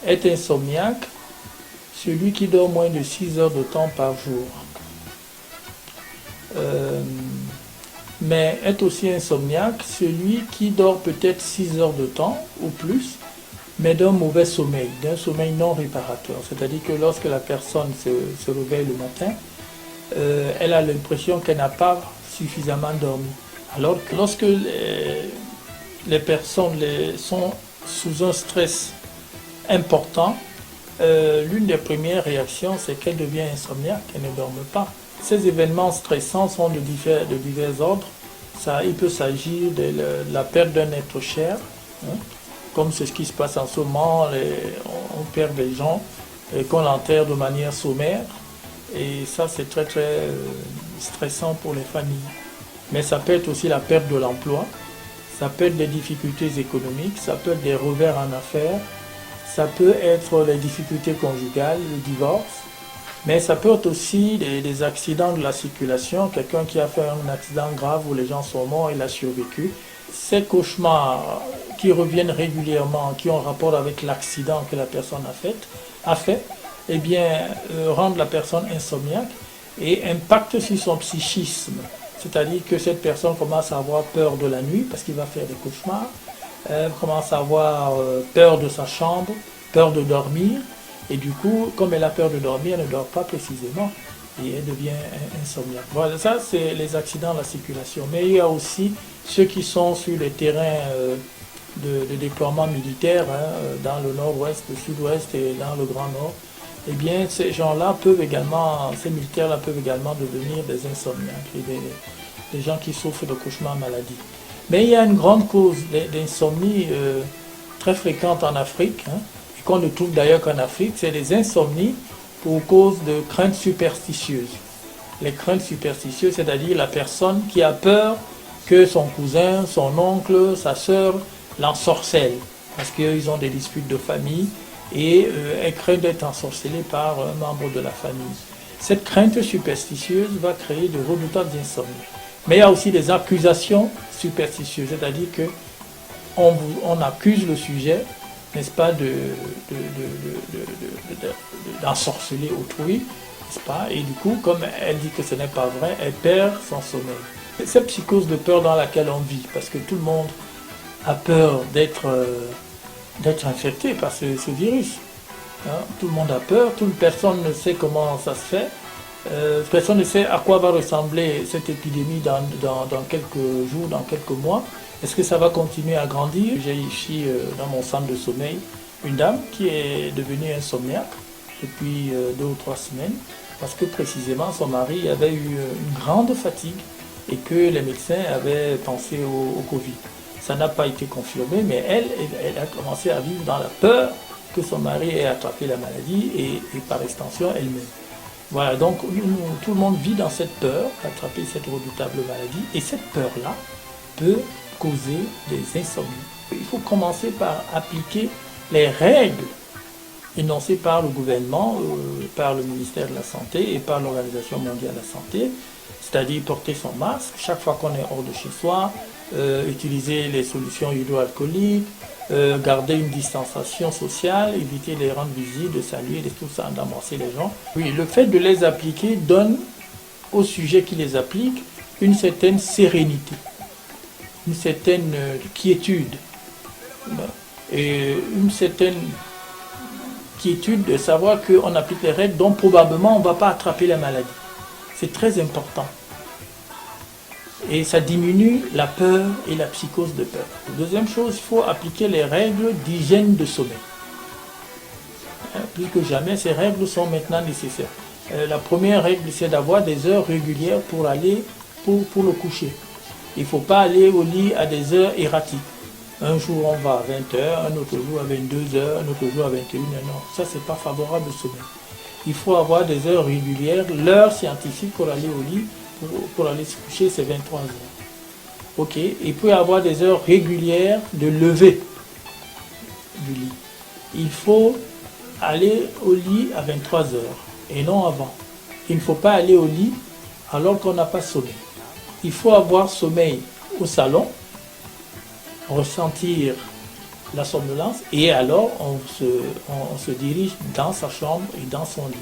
est insomniaque celui qui dort moins de 6 heures de temps par jour. Mais est aussi insomniaque celui qui dort peut-être 6 heures de temps ou plus, mais d'un mauvais sommeil, d'un sommeil non réparateur. C'est-à-dire que lorsque la personne se réveille le matin, elle a l'impression qu'elle n'a pas suffisamment dormi. Alors que lorsque les personnes sont sous un stress important, l'une des premières réactions, c'est qu'elle devient insomniaque, qu'elle ne dorme pas. Ces événements stressants sont de divers ordres. Il peut s'agir de la perte d'un être cher, hein, comme c'est ce qui se passe en ce moment. On perd des gens et qu'on enterre de manière sommaire. Et ça, c'est très très stressant pour les familles. Mais ça peut être aussi la perte de l'emploi, ça peut être des difficultés économiques, ça peut être des revers en affaires, ça peut être les difficultés conjugales, le divorce. Mais ça peut être aussi des accidents de la circulation, quelqu'un qui a fait un accident grave où les gens sont morts, il a survécu. Ces cauchemars qui reviennent régulièrement, qui ont rapport avec l'accident que la personne a fait, eh bien, rendent la personne insomniaque et impactent sur son psychisme. C'est-à-dire que cette personne commence à avoir peur de la nuit parce qu'il va faire des cauchemars, commence à avoir peur de sa chambre, peur de dormir. Et du coup, comme elle a peur de dormir, elle ne dort pas précisément et elle devient insomniaque. Voilà, ça c'est les accidents de la circulation. Mais il y a aussi ceux qui sont sur les terrains de déploiement militaire, hein, dans le nord-ouest, le sud-ouest et dans le grand nord. Eh bien, ces gens-là peuvent également, ces militaires-là peuvent également devenir des insomniaques et des gens qui souffrent de cauchemars maladies. Mais il y a une grande cause d'insomnie très fréquente en Afrique, hein, qu'on ne trouve d'ailleurs qu'en Afrique, c'est les insomnies pour cause de craintes superstitieuses. Les craintes superstitieuses, c'est-à-dire la personne qui a peur que son cousin, son oncle, sa sœur l'ensorcelle, parce qu'ils ont des disputes de famille et elle craint d'être ensorcelée par un membre de la famille. Cette crainte superstitieuse va créer de redoutables insomnies. Mais il y a aussi des accusations superstitieuses, c'est-à-dire qu'on accuse le sujet, n'est-ce pas, d'ensorceler autrui, n'est-ce pas, et du coup, comme elle dit que ce n'est pas vrai, elle perd son sommeil. C'est cette psychose de peur dans laquelle on vit, parce que tout le monde a peur d'être infecté par ce virus. Hein. Tout le monde a peur, personne ne sait comment ça se fait, personne ne sait à quoi va ressembler cette épidémie dans quelques jours, dans quelques mois. Est-ce que ça va continuer à grandir? J'ai ici dans mon centre de sommeil une dame qui est devenue insomniaque depuis 2 ou 3 semaines parce que précisément son mari avait eu une grande fatigue et que les médecins avaient pensé au Covid. Ça n'a pas été confirmé, mais elle a commencé à vivre dans la peur que son mari ait attrapé la maladie et par extension elle-même. Voilà, donc tout le monde vit dans cette peur d'attraper cette redoutable maladie et cette peur-là peut causer des insomnies. Il faut commencer par appliquer les règles énoncées par le gouvernement, par le ministère de la Santé et par l'Organisation mondiale de la santé, c'est-à-dire porter son masque chaque fois qu'on est hors de chez soi, utiliser les solutions hydroalcooliques, garder une distanciation sociale, éviter les rendre visibles, de saluer, de tout ça, d'embrasser les gens. Oui, le fait de les appliquer donne au sujet qui les applique une certaine sérénité, une certaine quiétude et une certaine quiétude de savoir qu'on applique les règles dont probablement on ne va pas attraper la maladie. C'est très important. Et ça diminue la peur et la psychose de peur. Deuxième chose, il faut appliquer les règles d'hygiène de sommeil. Plus que jamais, ces règles sont maintenant nécessaires. La première règle, c'est d'avoir des heures régulières pour aller pour le coucher. Il ne faut pas aller au lit à des heures erratiques. Un jour on va à 20h, un autre jour à 22h, un autre jour à 21h. Non, ça c'est pas favorable au sommeil. Il faut avoir des heures régulières, l'heure scientifique pour aller au lit, pour aller se coucher, c'est 23h. Ok, il peut y avoir des heures régulières de lever du lit. Il faut aller au lit à 23h et non avant. Il ne faut pas aller au lit alors qu'on n'a pas sommeil. Il faut avoir sommeil au salon, ressentir la somnolence, et alors on se dirige dans sa chambre et dans son lit.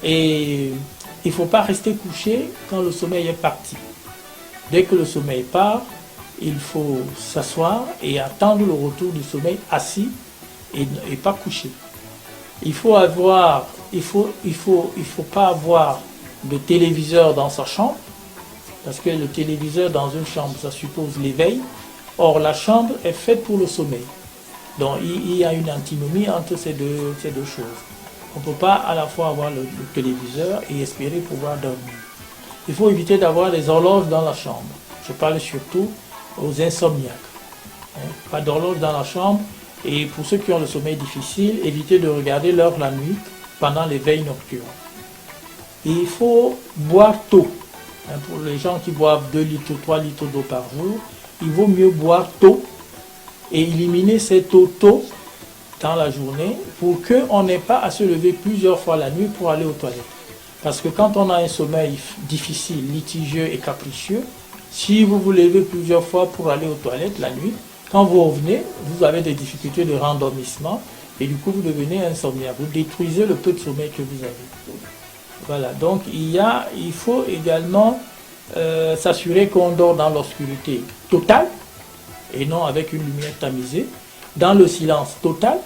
Et il ne faut pas rester couché quand le sommeil est parti. Dès que le sommeil part, il faut s'asseoir et attendre le retour du sommeil assis et pas couché. Il faut pas avoir de téléviseur dans sa chambre, parce que le téléviseur dans une chambre, ça suppose l'éveil. Or, la chambre est faite pour le sommeil. Donc, il y a une antinomie entre ces deux choses. On ne peut pas à la fois avoir le téléviseur et espérer pouvoir dormir. Il faut éviter d'avoir des horloges dans la chambre. Je parle surtout aux insomniaques. Pas d'horloge dans la chambre. Et pour ceux qui ont le sommeil difficile, évitez de regarder l'heure la nuit pendant les veilles nocturnes. Et il faut boire tôt. Pour les gens qui boivent 2 litres, 3 litres d'eau par jour, il vaut mieux boire tôt et éliminer cette eau tôt dans la journée pour qu'on n'ait pas à se lever plusieurs fois la nuit pour aller aux toilettes. Parce que quand on a un sommeil difficile, litigieux et capricieux, si vous vous levez plusieurs fois pour aller aux toilettes la nuit, quand vous revenez, vous avez des difficultés de rendormissement et du coup vous devenez insomniaque. Vous détruisez le peu de sommeil que vous avez. Voilà, donc il faut également s'assurer qu'on dort dans l'obscurité totale et non avec une lumière tamisée, dans le silence total.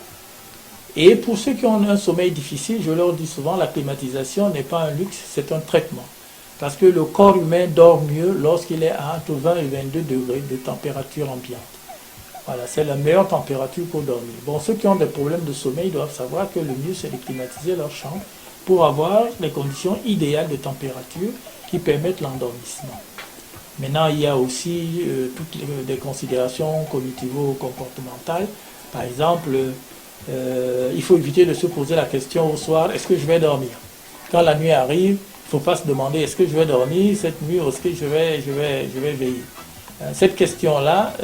Et pour ceux qui ont un sommeil difficile, je leur dis souvent, la climatisation n'est pas un luxe, c'est un traitement. Parce que le corps humain dort mieux lorsqu'il est à entre 20 et 22 degrés de température ambiante. Voilà, c'est la meilleure température pour dormir. Bon, ceux qui ont des problèmes de sommeil doivent savoir que le mieux, c'est de climatiser leur chambre pour avoir les conditions idéales de température qui permettent l'endormissement. Maintenant, il y a aussi toutes des considérations cognitivo-comportementales. Par exemple, il faut éviter de se poser la question au soir, est-ce que je vais dormir? Quand la nuit arrive, il ne faut pas se demander, est-ce que je vais dormir cette nuit ou est-ce que je vais veiller? Cette question-là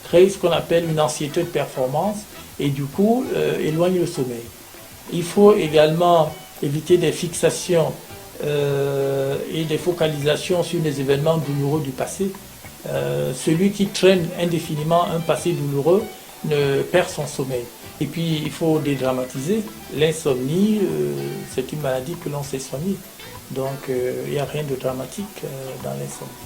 crée ce qu'on appelle une anxiété de performance et du coup éloigne le sommeil. Il faut également éviter des fixations et des focalisations sur des événements douloureux du passé. Celui qui traîne indéfiniment un passé douloureux ne perd son sommeil. Et puis il faut dédramatiser. L'insomnie, c'est une maladie que l'on sait soigner. Donc il n'y a rien de dramatique dans l'insomnie.